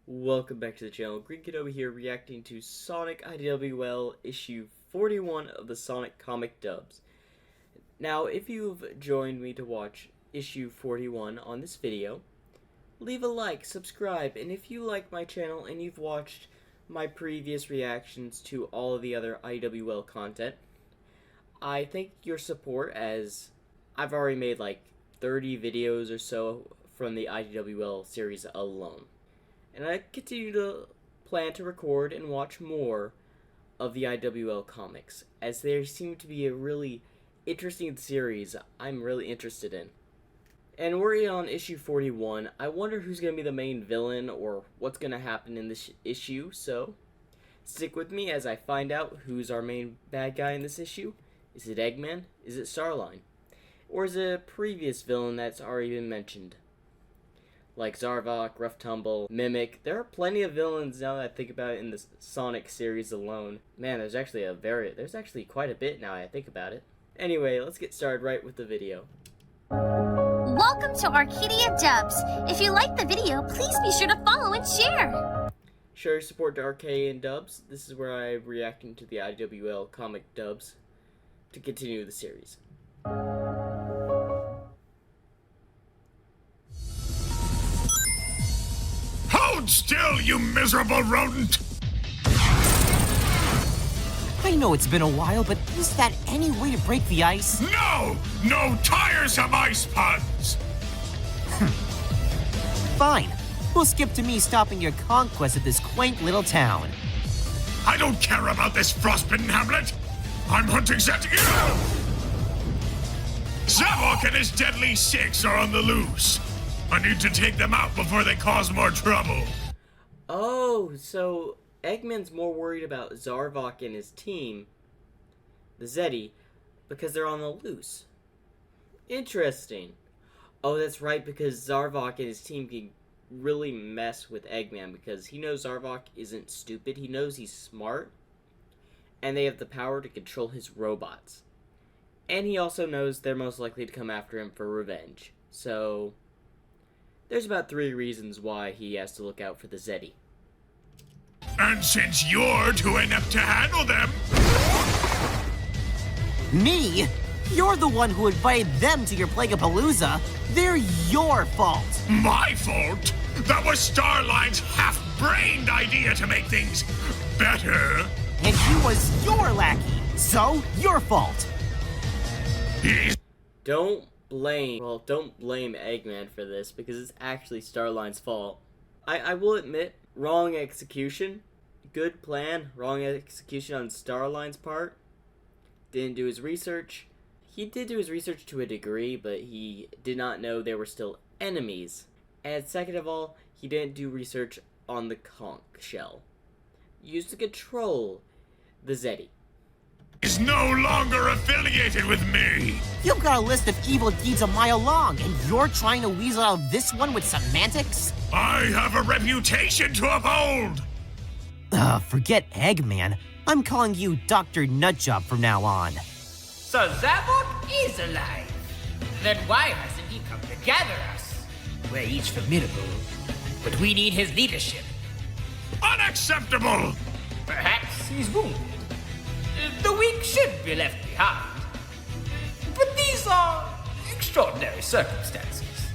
Welcome back to the channel. Green Kid over here reacting to Sonic IDW issue 41 of the Sonic comic dubs. Now, if you've joined me to watch issue 41 on this video, leave a like, subscribe, and if you like my channel and you've watched my previous reactions to all of the other IDWL content, I thank your support, as I've already made like 30 videos or so from the IDWL series alone. And I continue to plan to record and watch more of the IWL comics, as they seem to be a really interesting series I'm really interested in. And we're on issue 41. I wonder who's going to be the main villain or what's going to happen in this issue, so stick with me as I find out who's our main bad guy in this issue. Is it Eggman? Is it Starline? Or is it a previous villain that's already been mentioned? Like Zavok, Rough Tumble, Mimic. There are plenty of villains now that I think about it in the Sonic series alone. Man, there's actually quite a bit now I think about it. Anyway, let's get started right with the video. Welcome to Arcadia Dubs. If you like the video, please be sure to follow and share. Show your support to Arcadia Dubs. This is where I'm reacting to the IWL comic dubs to continue the series. Hold still, you miserable rodent! I know it's been a while, but is that any way to break the ice? No! No tiresome ice puns! Fine. We'll skip to me stopping your conquest of this quaint little town. I don't care about this frostbitten hamlet! I'm hunting Zavok and his deadly six are on the loose. I need to take them out before they cause more trouble. Oh, so Eggman's more worried about Zavok and his team, the Zeti, because they're on the loose. Interesting. Oh, that's right, because Zavok and his team can really mess with Eggman, because he knows Zavok isn't stupid. He knows he's smart, and they have the power to control his robots. And he also knows they're most likely to come after him for revenge. So there's about 3 reasons why he has to look out for the Zeti. And since you're too inept to handle them... Me? You're the one who invited them to your Plagapalooza. They're your fault. My fault? That was Starline's half-brained idea to make things better. And he was your lackey, so your fault. Don't blame Eggman for this, because it's actually Starline's fault. I will admit, wrong execution. Good plan, wrong execution on Starline's part. Didn't do his research. He did do his research to a degree, but he did not know they were still enemies. And second of all, he didn't do research on the conch shell used to control the Zeti. Is no longer affiliated with me. You've got a list of evil deeds a mile long, and you're trying to weasel out of this one with semantics? I have a reputation to uphold. Forget Eggman. I'm calling you Dr. Nutjob from now on. So Zavok is alive. Then why hasn't he come to gather us? We're each formidable, but we need his leadership. Unacceptable! Perhaps he's wounded. The weak should be left behind. But these are extraordinary circumstances.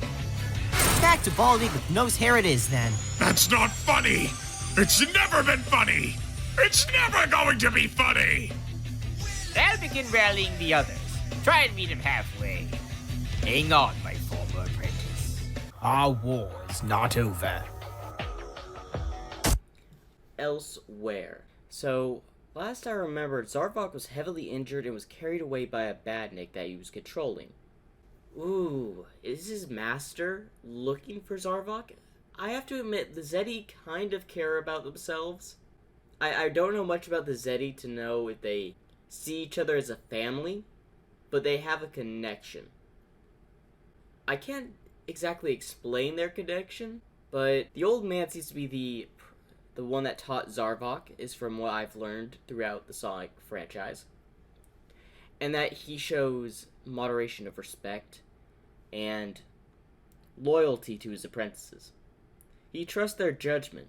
Back to balding with nose hair it is, then. That's not funny! It's never been funny! It's never going to be funny! I'll begin rallying the others. Try and meet him halfway. Hang on, my former apprentice. Our war is not over. Elsewhere. So, last I remembered, Zavok was heavily injured and was carried away by a badnik that he was controlling. Ooh, is his master looking for Zavok? I have to admit, the Zeti kind of care about themselves. I don't know much about the Zeti to know if they see each other as a family, but they have a connection. I can't exactly explain their connection, but the old man seems to be the one that taught Zavok, is from what I've learned throughout the Sonic franchise. And that he shows moderation of respect and loyalty to his apprentices. He trusts their judgment,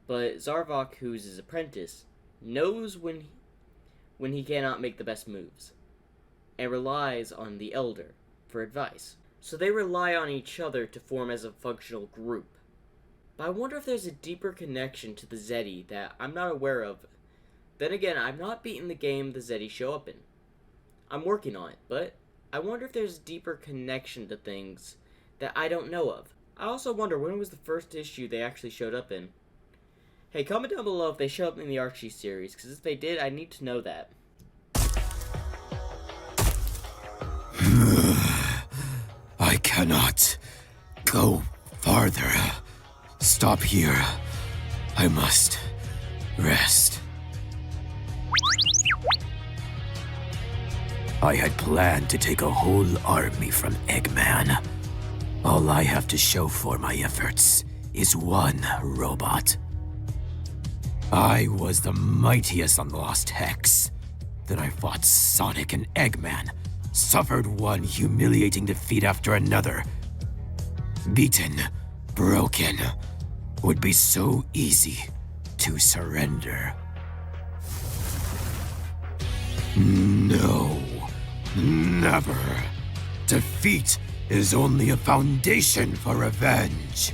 But Zavok, who's his apprentice, knows when he cannot make the best moves, and relies on the elder for advice. So they rely on each other to form as a functional group. But I wonder if there's a deeper connection to the Zeti that I'm not aware of. Then again, I've not beaten the game the Zeti show up in. I'm working on it, but I wonder if there's a deeper connection to things that I don't know of. I also wonder, when was the first issue they actually showed up in? Hey, comment down below if they show up in the Archie series, because if they did, I need to know that. I cannot go farther. Stop here. I must rest. I had planned to take a whole army from Eggman. All I have to show for my efforts is one robot. I was the mightiest on the Lost Hex. Then I fought Sonic and Eggman, suffered one humiliating defeat after another. Beaten, broken, would be so easy to surrender. No, never. Defeat is only a foundation for revenge.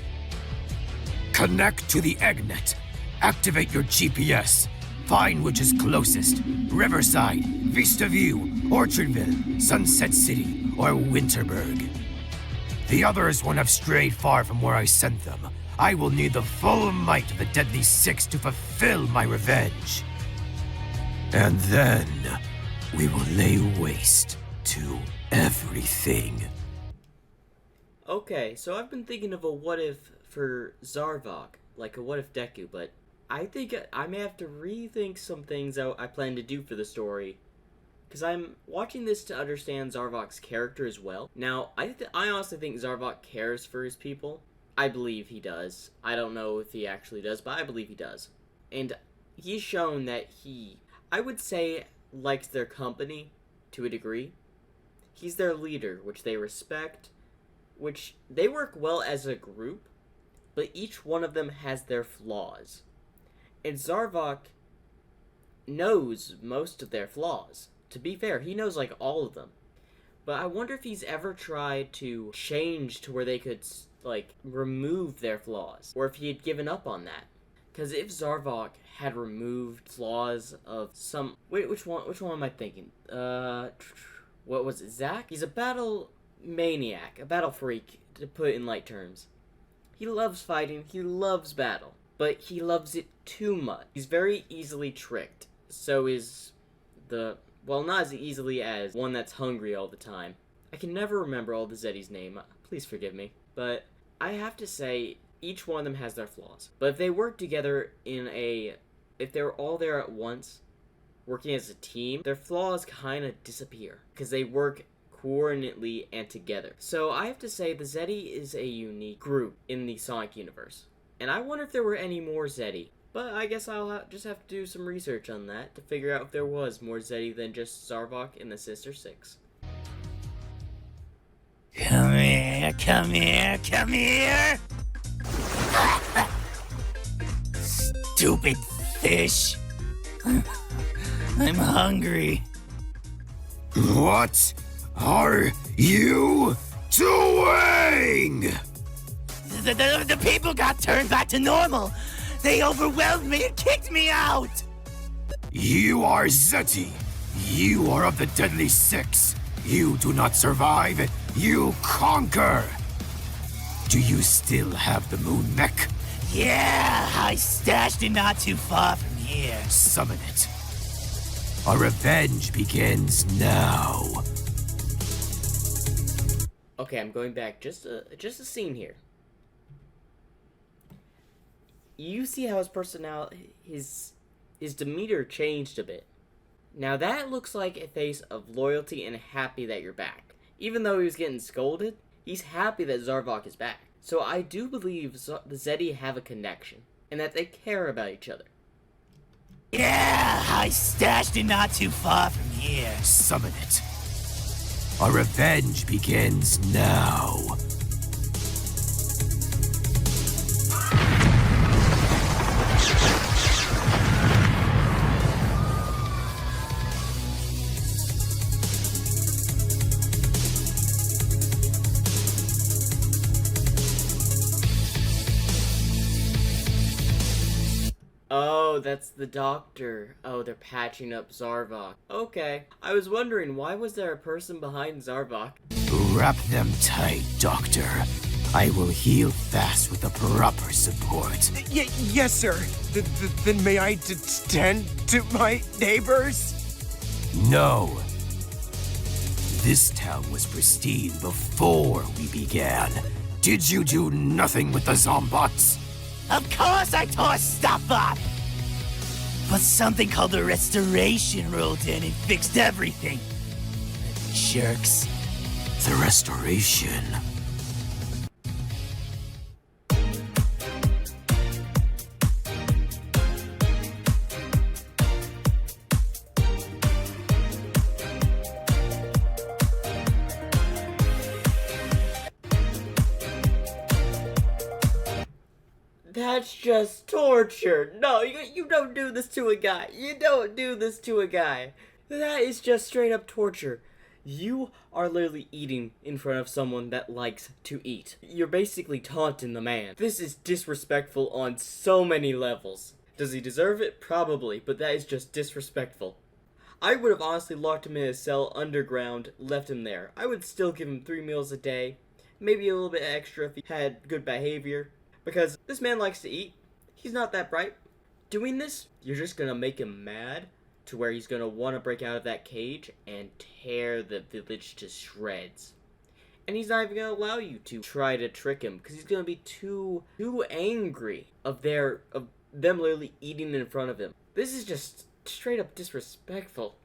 Connect to the Eggnet. Activate your GPS. Find which is closest. Riverside, Vista View, Orchardville, Sunset City, or Winterberg. The others won't have strayed far from where I sent them. I will need the full might of the Deadly Six to fulfill my revenge. And then, we will lay waste to everything. Okay, so I've been thinking of a what if for Zavok, like a what if Deku, but I think I may have to rethink some things I plan to do for the story, because I'm watching this to understand Zavok's character as well. Now, I honestly think Zavok cares for his people. I believe he does. I don't know if he actually does, but I believe he does. And he's shown that I would say, likes their company to a degree. He's their leader, which they respect, which they work well as a group, but each one of them has their flaws. And Zavok knows most of their flaws. To be fair, he knows like all of them. But I wonder if he's ever tried to change to where they could like remove their flaws, or if he had given up on that. Because if Zavok had removed flaws of some... Wait, which one am I thinking? What was it, Zach? He's a battle maniac, a battle freak, to put it in light terms. He loves fighting, he loves battle, but he loves it too much. He's very easily tricked. So is well, not as easily as one that's hungry all the time. I can never remember all the Zeti's name, please forgive me. But I have to say, each one of them has their flaws. But if they work together if they're all there at once, working as a team, their flaws kind of disappear, because they work coordinately and together. So I have to say, the Zeti is a unique group in the Sonic universe. And I wonder if there were any more Zeti. But I guess I'll just have to do some research on that to figure out if there was more Zeti than just Zavok and the Sister Six. Come here, come here, come here! Stupid fish! I'm hungry. What are you doing? The people got turned back to normal. They overwhelmed me and kicked me out. You are Zeti. You are of the Deadly Six. You do not survive. You conquer. Do you still have the moon mech? Yeah, I stashed it not too far from here. Summon it. Our revenge begins now. Okay, I'm going back just a scene here. You see how his personality, his demeanor changed a bit. Now that looks like a face of loyalty and happy that you're back. Even though he was getting scolded, he's happy that Zavok is back. So I do believe the Zeti have a connection, and that they care about each other. Yeah, I stashed it not too far from here. Summon it. Our revenge begins now. Oh, that's the doctor. Oh, they're patching up Zavok. Okay. I was wondering, why was there a person behind Zavok? Wrap them tight, Doctor. I will heal fast with the proper support. Yes, sir. Then may I tend to my neighbors? No. This town was pristine before we began. Did you do nothing with the zombots? Of course I tore stuff up! But something called the Restoration rolled in and fixed everything. Jerks. The Restoration. That's just torture. No, you don't do this to a guy. You don't do this to a guy. That is just straight up torture. You are literally eating in front of someone that likes to eat. You're basically taunting the man. This is disrespectful on so many levels. Does he deserve it? Probably, but that is just disrespectful. I would have honestly locked him in a cell underground, left him there. I would still give him 3 meals a day, maybe a little bit extra if he had good behavior. Because this man likes to eat. He's not that bright. Doing this, you're just gonna make him mad to where he's gonna want to break out of that cage and tear the village to shreds. And he's not even gonna allow you to try to trick him because he's gonna be too angry of them literally eating in front of him. This is just straight up disrespectful.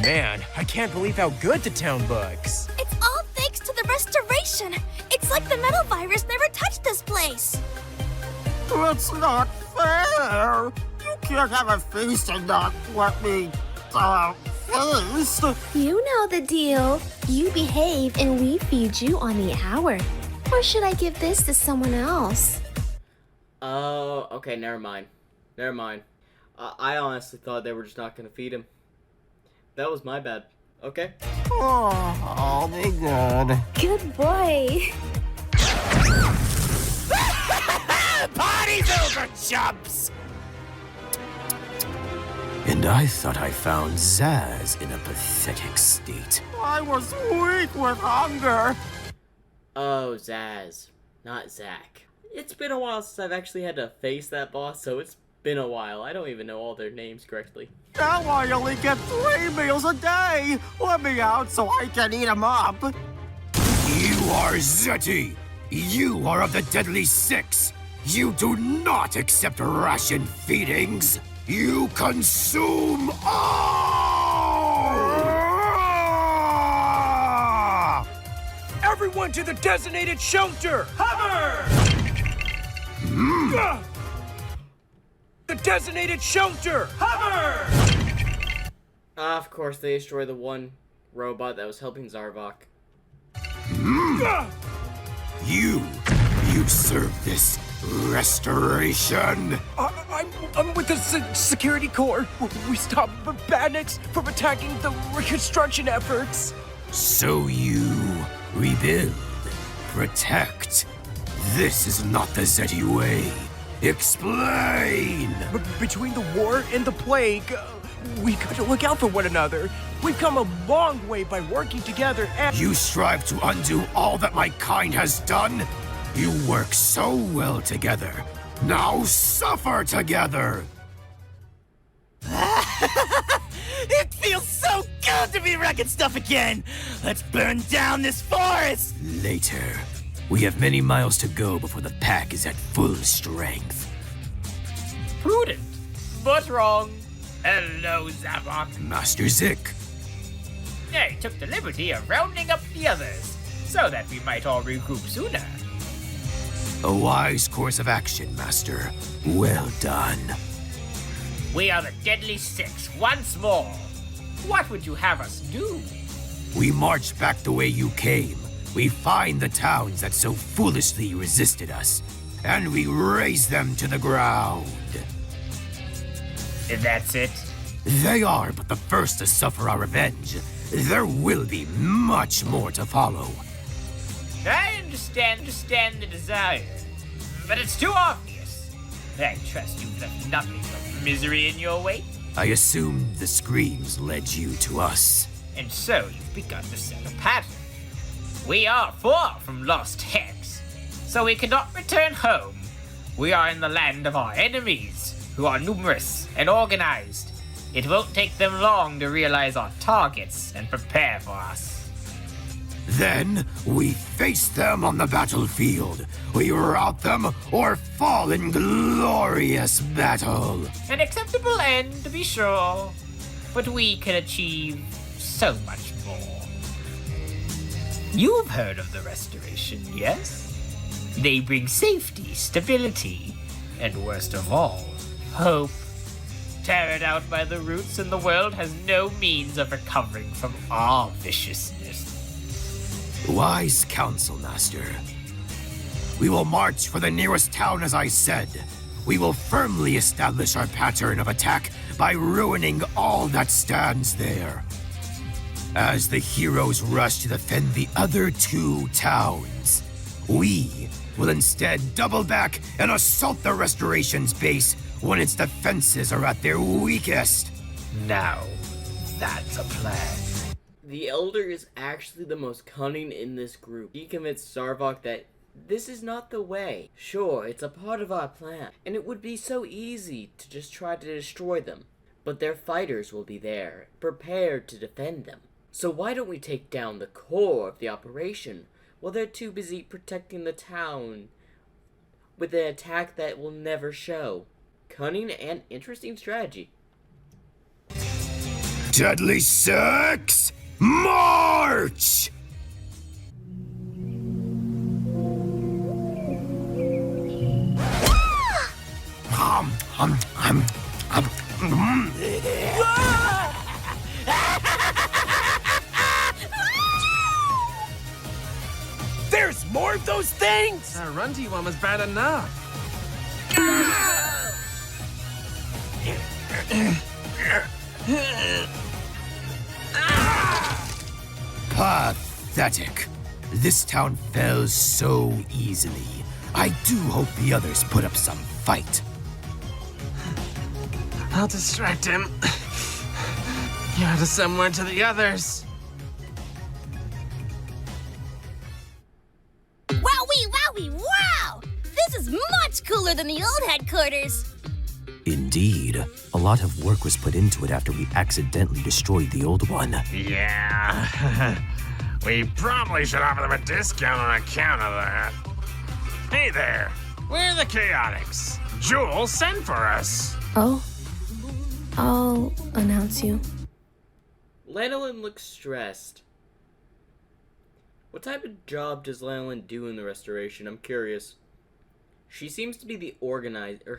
Man, I can't believe how good the town looks. It's all thanks to the restoration. It's like the metal virus never touched this place. It's not fair. You can't have a feast and not let me, feast. You know the deal. You behave and we feed you on the hour. Or should I give this to someone else? Oh, okay, never mind. I honestly thought they were just not gonna feed him. That was my bad. Okay? Oh, I'll be good. Good boy. Party's over, chumps! And I thought I found Zaz in a pathetic state. I was weak with hunger. Oh, Zaz, not Zach. It's been a while since I've actually had to face that boss, so it's been a while. I don't even know all their names correctly. Now I only get 3 meals a day. Let me out so I can eat them up. You are Zeti! You are of the Deadly Six! You do not accept ration feedings! You consume all! Everyone to the designated shelter! Hover! The designated shelter! Hover! Of course, they destroy the one robot that was helping Zavok. You serve this restoration! I'm with the security corps. We stop Badniks from attacking the reconstruction efforts. So you rebuild, protect. This is not the Zeti way. Explain! Between the war and the plague, we got to look out for one another. We've come a long way by working together and— You strive to undo all that my kind has done? You work so well together. Now suffer together! It feels so good to be wrecking stuff again! Let's burn down this forest! Later. We have many miles to go before the pack is at full strength. Prudent, but wrong. Hello, Zavok. Master Zik. I took the liberty of rounding up the others, so that we might all regroup sooner. A wise course of action, Master. Well done. We are the Deadly Six once more. What would you have us do? We march back the way you came. We find the towns that so foolishly resisted us, and we raze them to the ground. That's it? They are but the first to suffer our revenge. There will be much more to follow. I understand the desire, but it's too obvious. I trust you've left nothing but misery in your wake. I assumed the screams led you to us. And so you've begun to set a pattern. We are far from lost Hex, so we cannot return home. We are in the land of our enemies, who are numerous and organized. It won't take them long to realize our targets and prepare for us. Then we face them on the battlefield. We rout them or fall in glorious battle. An acceptable end, to be sure, but we can achieve so much more. You've heard of the Restoration, yes? They bring safety, stability, and worst of all, hope. Tear it out by the roots and the world has no means of recovering from our viciousness. Wise counsel, Master. We will march for the nearest town as I said. We will firmly establish our pattern of attack by ruining all that stands there. As the heroes rush to defend the other 2 towns, we will instead double back and assault the Restoration's base when its defenses are at their weakest. Now, that's a plan. The Elder is actually the most cunning in this group. He convinced Zavok that this is not the way. Sure, it's a part of our plan, and it would be so easy to just try to destroy them. But their fighters will be there, prepared to defend them. So why don't we take down the core of the operation, while they're too busy protecting the town with an attack that will never show? Cunning and interesting strategy. Deadly Six, march! There's more of those things! That runty one was bad enough. Pathetic. This town fell so easily. I do hope the others put up some fight. I'll distract him. You're to somewhere to the others. Wowie, wow! This is much cooler than the old headquarters. Indeed. A lot of work was put into it after we accidentally destroyed the old one. Yeah. We probably should offer them a discount on account of that. Hey there. We're the Chaotix. Jewel sent for us. Oh? I'll announce you. Lanolin looks stressed. What type of job does Lanolin do in the Restoration? I'm curious. She seems to be the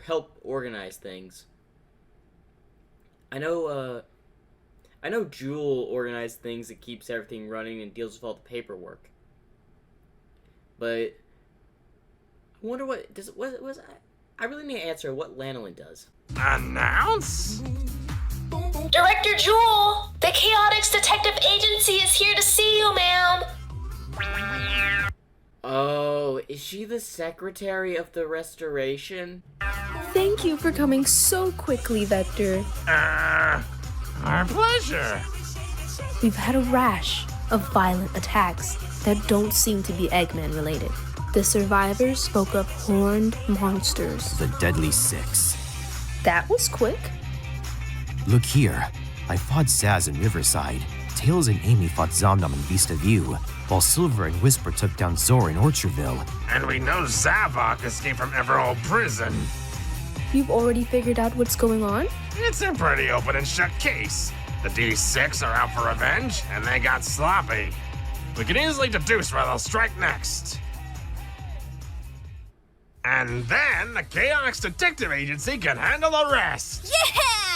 help organize things. I know Jewel organizes things that keeps everything running and deals with all the paperwork. But I wonder I really need to answer what Lanolin does. Announce? Director Jewel, the Chaotix Detective Agency is here to see you, ma'am. Oh, is she the secretary of the Restoration? Thank you for coming so quickly, Vector. Our pleasure. We've had a rash of violent attacks that don't seem to be Eggman related. The survivors spoke of horned monsters. The Deadly Six. That was quick. Look here. I fought Zaz in Riverside. Tails and Amy fought Zomnom in Vista View, while Silver and Whisper took down Zora in Orchardville. And we know Zavok escaped from Everold Prison. You've already figured out what's going on? It's a pretty open and shut case. The D6 are out for revenge, and they got sloppy. We can easily deduce where they'll strike next. And then the Chaotix Detective Agency can handle the rest. Yeah!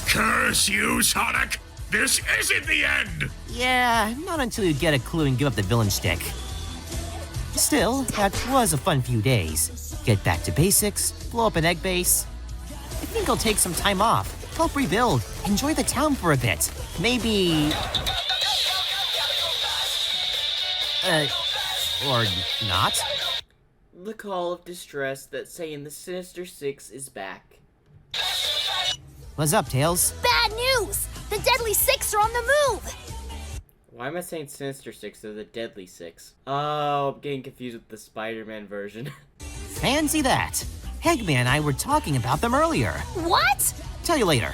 Curse you, Sonic! This isn't the end! Yeah, not until you get a clue and give up the villain shtick. Still, that was a fun few days. Get back to basics, blow up an egg base. I think I'll take some time off, help rebuild, enjoy the town for a bit. Maybe... Or not? The call of distress that's saying the Sinister Six is back. What's up, Tails? Bad news! The Deadly Six are on the move! Why am I saying Sinister Six? They're the Deadly Six. Oh, I'm getting confused with the Spider-Man version. Fancy that. Eggman and I were talking about them earlier. What? Tell you later.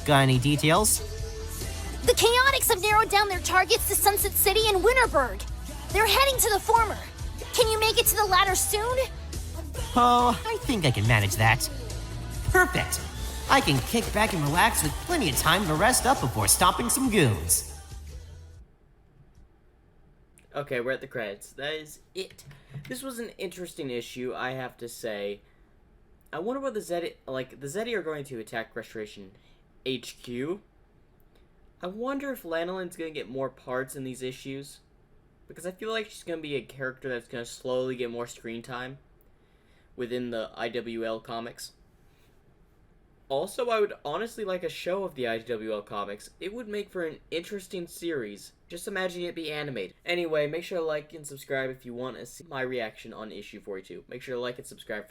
Got any details? The Chaotix have narrowed down their targets to Sunset City and Winterburg. They're heading to the former. Can you make it to the latter soon? Oh, I think I can manage that. Perfect. I can kick back and relax with plenty of time to rest up before stopping some goons. Okay, we're at the credits. That is it. This was an interesting issue, I have to say. I wonder what the Zeti are going to attack Restoration HQ. I wonder if Lanolin's going to get more parts in these issues. Because I feel like she's going to be a character that's going to slowly get more screen time within the IWL comics. Also, I would honestly like a show of the IDWL comics. It would make for an interesting series. Just imagine it be animated. Anyway, make sure to like and subscribe if you want to see my reaction on issue 42. Make sure to like and subscribe.